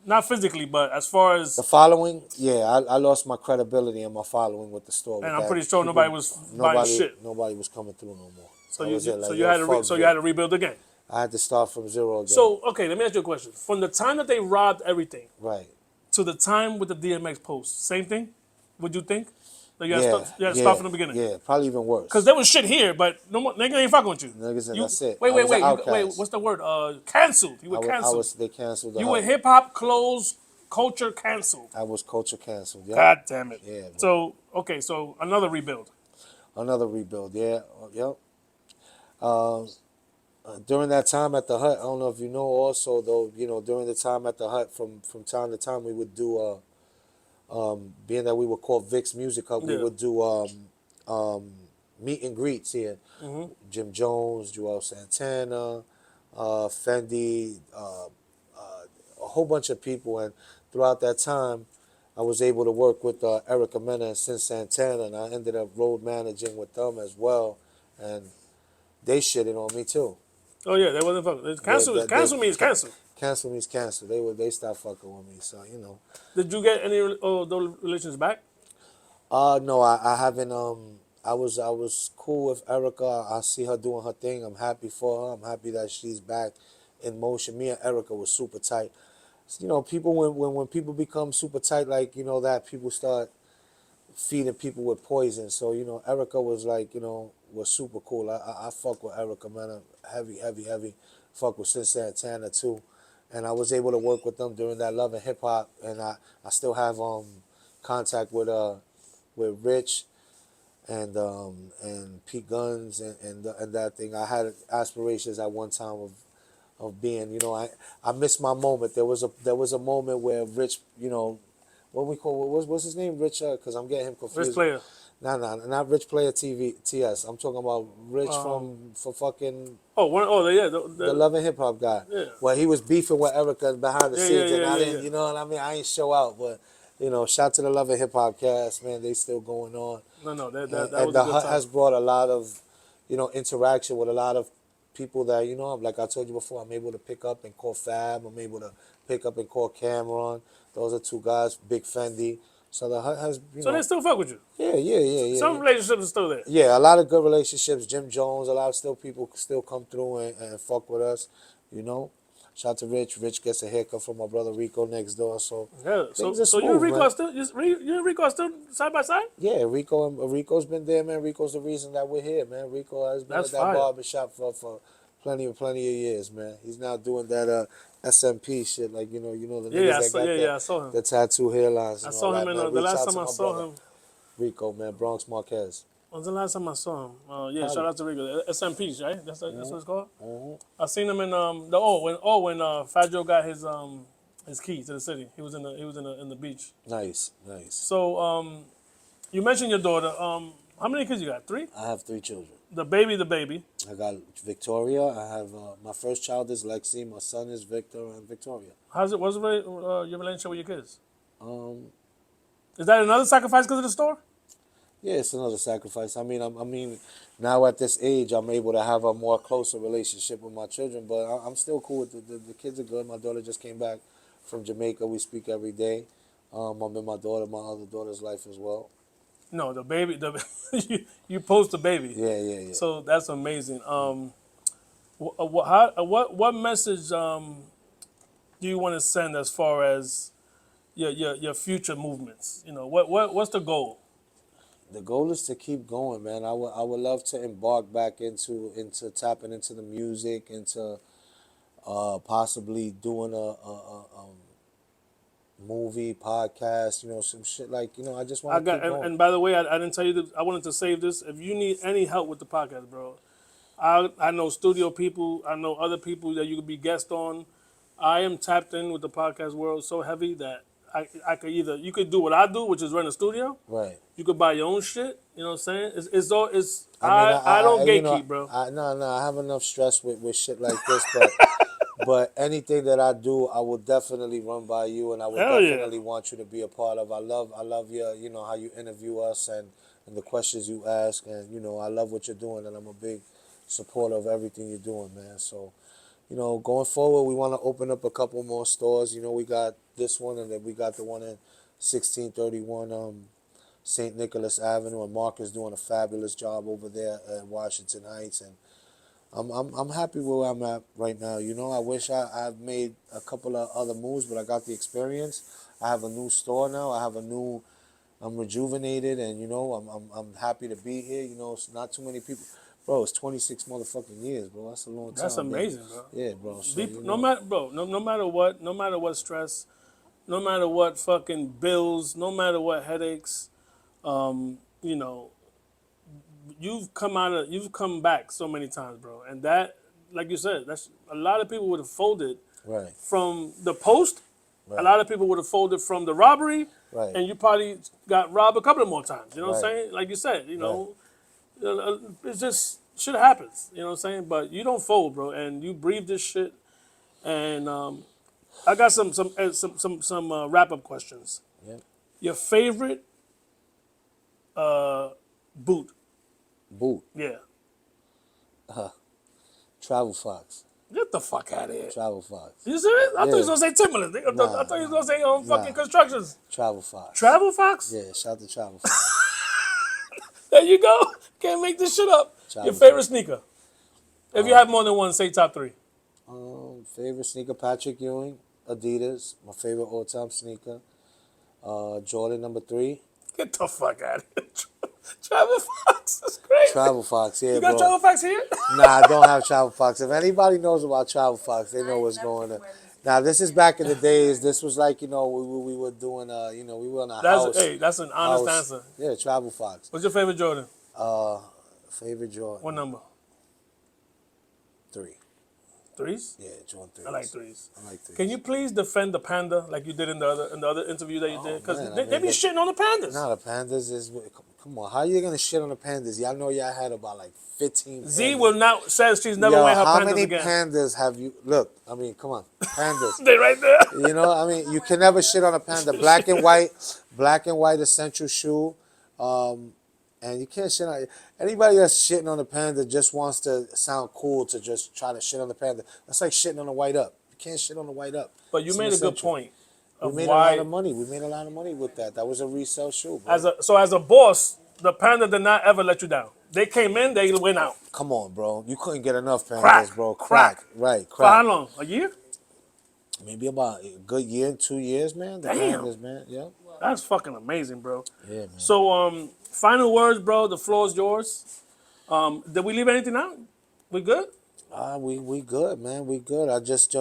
A: not physically, but as far
B: The
A: as,
B: following, yeah, I lost my credibility and my following with the store. With
A: and I'm
B: that,
A: pretty sure
B: people,
A: nobody was buying shit.
B: nobody was coming through no more.
A: So
B: That was it.
A: so
B: Like,
A: you
B: yo,
A: had to
B: fuck
A: so you
B: Vic.
A: had to rebuild again.
B: I had to start from zero again.
A: So okay, let me ask you a question. From the time that they robbed everything
B: Right.
A: to the time with the DMX post, same thing? Would you think? Like
B: Yeah.
A: you had to
B: Yeah.
A: start from the beginning.
B: Yeah. Probably even worse.
A: Cause there was shit here, but no more, nigga ain't fucking with you.
B: Nigga said
A: You
B: that's it.
A: wait,
B: I
A: wait,
B: was an
A: wait. Wait,
B: outcast.
A: what's the word? Canceled. You were
B: I
A: canceled.
B: was. They canceled the
A: You were
B: hut.
A: hip hop, clothes, culture canceled.
B: I was culture canceled. Yep.
A: God damn it.
B: Yeah. Bro.
A: So okay, so another rebuild.
B: Another rebuild. Yeah. Yep. During that time at the Hut, I don't know if you know. Also, though, during the time at the Hut, from time to time, we would do. Being that we were called Vic's Music Hub, we
A: Yeah.
B: would do meet and greets here.
A: Mm-hmm.
B: Jim Jones, Joel Santana, Fendi, a whole bunch of people, and throughout that time, I was able to work with Erica Mena and Sin Santana, and I ended up road managing with them as well, and they shitted on me too.
A: Oh yeah, that wasn't fucking. Cancel. Cancel means cancel.
B: Cancel means cancel. They stopped fucking with me, so you know.
A: Did you get any of those relations back?
B: No, I haven't. I was cool with Erica. I see her doing her thing. I'm happy for her. I'm happy that she's back in motion. Me and Erica was super tight. People when people become super tight, like that, people start feeding people with poison. So Erica was like, was super cool. I fuck with Erica, man. Heavy, heavy, heavy. Fuck with Sin Santana too, and I was able to work with them during that Love and Hip Hop, and I still have contact with Rich and Pete Guns and that thing. I had aspirations at one time of being, I missed my moment. There was a moment where Rich, what we call what's his name, Rich? Because I'm getting him confused.
A: Rich player.
B: Nah, not Rich Player TV TS. I'm talking about Rich for fucking
A: Yeah.
B: the Love and Hip Hop guy.
A: Yeah.
B: Well, he was beefing with Erica behind the
A: Yeah,
B: scenes,
A: yeah,
B: and
A: yeah,
B: I
A: yeah,
B: didn't,
A: yeah.
B: you know what I mean? I ain't show out, but shout to the Love and Hip Hop cast, man. They still going on.
A: No, that
B: And,
A: was
B: and
A: a
B: the
A: good
B: Hut
A: time.
B: has brought a lot of, interaction with a lot of people that, like I told you before, I'm able to pick up and call Fab. I'm able to pick up and call Cameron. Those are two guys, Big Fendi. So the Hut has,
A: So they still fuck with you.
B: yeah.
A: Some relationships are still there.
B: Yeah, a lot of good relationships. Jim Jones, a lot of people still come through and fuck with us, you know. Shout out to Rich. Rich gets a haircut from my brother Rico next door, so
A: Yeah. So
B: things are
A: so you and
B: smooth,
A: Rico
B: man.
A: are still you and Rico are still side by side.
B: Yeah, Rico's been there, man. Rico's the reason that we're here, man. Rico has been
A: That's
B: at that
A: fire.
B: barber shop for plenty of years, man. He's now doing that SMP shit, like the
A: Yeah,
B: niggas that got
A: yeah. I saw him.
B: the tattoo hairlines
A: I
B: and all
A: saw him
B: that,
A: in
B: man.
A: the
B: Reach
A: last
B: out to
A: time I
B: my
A: saw
B: brother
A: him.
B: Rico, man. Bronx Marquez.
A: When was the last time I saw him? Yeah, shout
B: Probably.
A: out to Rico. SMPs, right? That's what it's called.
B: Mm-hmm.
A: I seen him in when Fat Joe got his key to the city. He was in the beach.
B: Nice.
A: So you mentioned your daughter. How many kids you got? 3?
B: I have 3 children.
A: The baby.
B: I got Victoria. I have my first child is Lexi. My son is Victor and Victoria.
A: What's your relationship with your kids?
B: Um,
A: Is that another sacrifice because of the store?
B: yeah, it's another sacrifice. I mean, now at this age, I'm able to have a more closer relationship with my children. But I'm still cool with the kids are good. My daughter just came back from Jamaica. We speak every day. I'm in my other daughter's life as well.
A: No, the baby. You post the baby.
B: Yeah.
A: So that's amazing. What message do you want to send as far as your future movements? What's the goal?
B: The goal is to keep going, man. I would love to embark back into tapping into the music, into possibly doing a movie podcast, some shit like I just
A: I
B: want to
A: got
B: keep going.
A: and by the way, I didn't tell you that I wanted to save this. If you need any help with the podcast, bro, I know studio people. I know other people that you could be guest on. I am tapped in with the podcast world so heavy that I could you could do what I do, which is run a studio.
B: Right.
A: You could buy your own shit. You know what I'm saying?
B: I
A: I don't
B: mean,
A: gatekeep, bro.
B: No, I have enough stress with shit like this, but anything that I do, I will definitely run by you, and I would
A: Hell yeah.
B: definitely want you to be a part of. I love your, how you interview us and the questions you ask, and I love what you're doing, and I'm a big supporter of everything you're doing, man. So, going forward, we want to open up a couple more stores. We got this one, and then we got the one in 1631 St. Nicholas Avenue, and Mark is doing a fabulous job over there at Washington Heights, and I'm happy where I'm at right now. I wish I've made a couple of other moves, but I got the experience. I have a new store now. I'm rejuvenated, and I'm happy to be here. It's not too many people. Bro, it's 26 motherfucking years, bro. That's a long time.
A: That's amazing,
B: baby.
A: bro.
B: Yeah, bro. So,
A: No matter what stress, no matter what fucking bills, no matter what headaches, you know, you've come back so many times, bro. And that, like you said, that's a lot of people would have folded
B: Right.
A: from the post. A
B: Right.
A: lot of people would have folded from the robbery,
B: Right.
A: and you probably got robbed a couple of more times. You know what I'm
B: Right.
A: saying? Like you said,
B: Right.
A: it's just shit happens. You know what I'm saying? But you don't fold, bro, and you breathe this shit. And I got some wrap up questions.
B: Yep.
A: Your favorite boot?
B: Boot.
A: Yeah.
B: Travel Fox.
A: Get the fuck out of here.
B: Travel Fox.
A: You serious? I thought you was
B: Yeah.
A: gonna say Timberland. I thought you was gonna say fucking constructions.
B: Travel Fox.
A: Travel Fox?
B: Yeah, shout to Travel Fox.
A: There you go. Can't make this shit up.
B: Travel
A: Your favorite
B: Fox.
A: sneaker? If you have more than one, say top three.
B: Favorite sneaker, Patrick Ewing, Adidas. My favorite all-time sneaker. Jordan number 3.
A: Get the fuck out of here. Travel Fox is crazy.
B: Travel Fox, yeah,
A: You got
B: bro.
A: Travel Fox here?
B: Nah, I don't have Travel Fox. If anybody knows about Travel Fox, they know what's going on. Now, this is back in the days. This was like, we were doing, we were in a house.
A: That's an honest
B: house.
A: answer.
B: Yeah, Travel Fox.
A: What's your favorite Jordan?
B: Favorite Jordan.
A: What number?
B: 3.
A: Threes?
B: Yeah, Jordan 3.
A: I like threes.
B: I like 3.
A: Can you please defend the panda like you did in the other interview that you did? Because
B: man,
A: they be shitting on the pandas.
B: Nah, the Pandas is. Come on, how you gonna shit on the Pandas? Y'all know y'all had about like 15.
A: Z
B: pandas.
A: will not says she's never
B: Yo,
A: wearing her
B: how
A: pandas
B: many
A: again.
B: pandas have you? Look, I mean, come on, pandas.
A: They right there.
B: You know, I mean, you can never shit on a panda. Black and white essential shoe, and you can't shit on anybody that's shitting on the panda. Just wants to sound cool to just try to shit on the panda. That's like shitting on the white up. You can't shit on the white up.
A: But you
B: It's
A: made
B: an
A: a good
B: essential.
A: point.
B: We
A: Of
B: made
A: why,
B: a lot of money. We made a lot of money with that. That was a resale shoe, bro.
A: as a boss, the panda did not ever let you down. They came in, they went out.
B: Come on, bro. You couldn't get enough pandas,
A: Crack.
B: bro.
A: Crack.
B: Right,
A: For how
B: crack.
A: long? A year?
B: Maybe about a good year, 2 years, man. The
A: Damn.
B: pandas, man. Yeah.
A: That's fucking amazing, bro.
B: Yeah, man.
A: So, final words, bro. The floor is yours. Did we leave anything out? We good?
B: We good, man. We good. I just,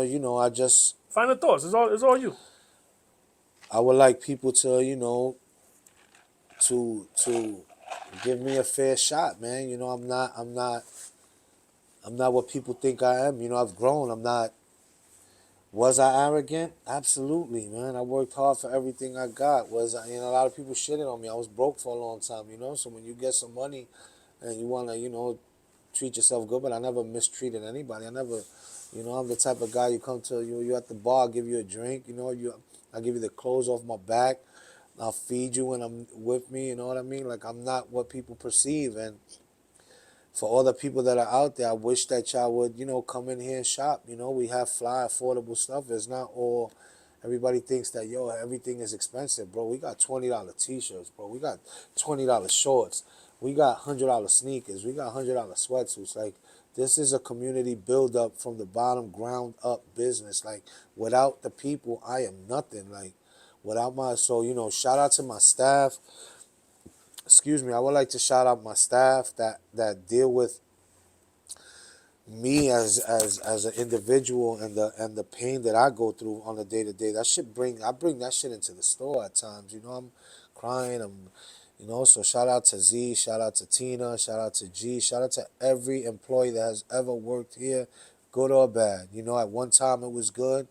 A: Final thoughts. It's all you.
B: I would like people to, to give me a fair shot, man. I'm not what people think I am. I've grown. I'm not. Was I arrogant? Absolutely, man. I worked hard for everything I got. Was I, a lot of people shitted on me. I was broke for a long time, So when you get some money and you want to, treat yourself good, but I never mistreated anybody. I never, I'm the type of guy you come to, you at the bar, I'll give you a drink, I give you the clothes off my back. I'll feed you when I'm with me, you know what I mean? Like, I'm not what people perceive. And for all the people that are out there, I wish that y'all would, come in here and shop. We have fly, affordable stuff. It's not all, everybody thinks that, everything is expensive, bro. We got $20 t-shirts, bro. We got $20 shorts. We got $100 sneakers. We got $100 sweatsuits. Like, this is a community build up from the bottom, ground up business. Like, without the people, I am nothing. Like, without so, shout out to my staff. Excuse me, I would like to shout out my staff that deal with me as an individual and the pain that I go through on a day-to-day. I bring that shit into the store at times. I'm crying. So shout out to Z, shout out to Tina, shout out to G, shout out to every employee that has ever worked here, good or bad. At one time it was good,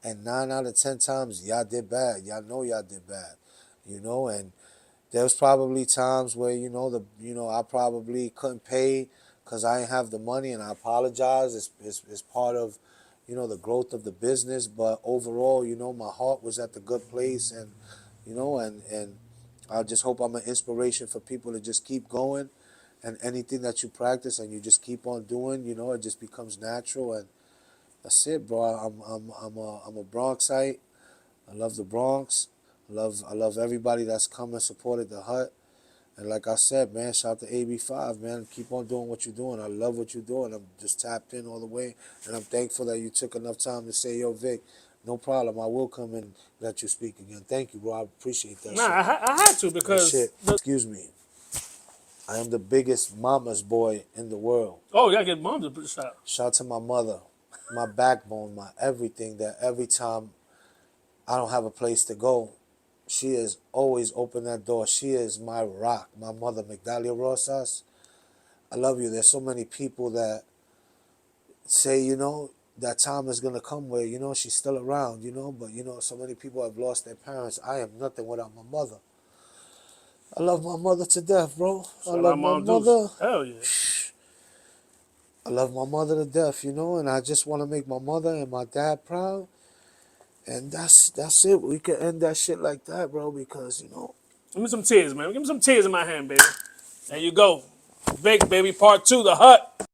B: and 9 out of 10 times y'all did bad. Y'all know y'all did bad. And there was probably times where I probably couldn't pay because I didn't have the money, and I apologize. It's part of the growth of the business, but overall, my heart was at the good place, and and I just hope I'm an inspiration for people to just keep going, and anything that you practice and you just keep on doing, it just becomes natural, and that's it, bro. I'm a Bronxite. I love the Bronx. I love everybody that's come and supported the HUT. And like I said, man, shout out to AB5, man. Keep on doing what you're doing. I love what you're doing. I'm just tapped in all the way. And I'm thankful that you took enough time to say, yo, Vic, no problem. I will come and let you speak again. Thank you, bro. I appreciate that
A: Nah, I had to because
B: shit. Excuse me. I am the biggest mama's boy in the world.
A: Oh, you gotta get mom to put a shot.
B: Shout out to my mother, my backbone, my everything, that every time I don't have a place to go, she has always opened that door. She is my rock. My mother, Migdalia Rosas. I love you. There's so many people that say, that time is gonna come where, she's still around, but so many people have lost their parents. I am nothing without my mother. I love my mother to death, bro. I
A: Shout
B: love
A: out
B: my
A: Mom Deuce.
B: mother.
A: Hell yeah.
B: I love my mother to death, and I just want to make my mother and my dad proud. And that's it. We can end that shit like that, bro, because
A: Give me some tears, man. Give me some tears in my hand, baby. There you go. Vic, baby, part 2, the HUT.